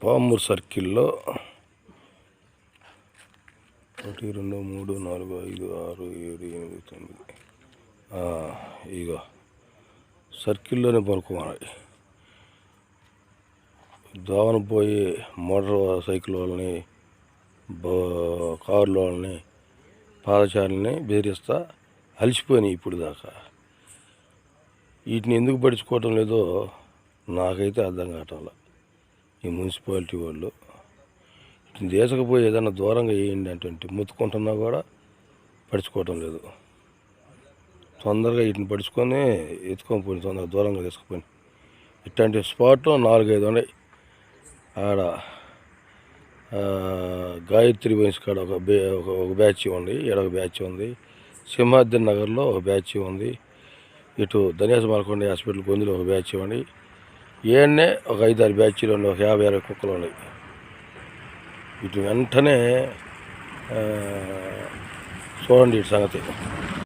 పామూరు సర్కిల్లో 1 2 3 4 5 6 7 8 9 ఇగో సర్కిల్లోనే పడుకోవాలి. దోవన పోయి మోటార్ సైకిల్ వాళ్ళని, కార్ల వాళ్ళని, పాదచారులని బెదిరిస్తా అలసిపోయినాయి ఇప్పుడు దాకా. వీటిని ఎందుకు పడుచుకోవటం లేదో నాకైతే అర్థం కావట్లేదు. ఈ మున్సిపాలిటీ వాళ్ళు వీటిని తీసుకుపోయి ఏదైనా దూరంగా వేయండి అంటే ముత్తుకుంటున్నా కూడా పడుచుకోవటం లేదు. తొందరగా వీటిని పడుచుకొని ఎత్తుకొని పోయి తొందరగా దూరంగా తీసుకుపోయి. ఇట్లాంటి స్పాట్లో 4 5 ఉన్నాయి. ఆడ గాయత్రి వైన్స్ కాడ ఒక బ్యాచ్ ఉంది, ఈడ ఒక బ్యాచ్ ఉంది, సింహాద్రి నగర్లో ఒక బ్యాచ్ ఉంది, ఇటు ధనేశ మలకొండ హాస్పిటల్ గొంతులో ఒక బ్యాచ్ ఉంది. ఏడనే ఒక 5 6 బ్యాచీలు ఉన్నాయి, ఒక 50 60 కుక్కలు ఉన్నాయి. వీటి వెంటనే చూడండి ఈ సంగతి.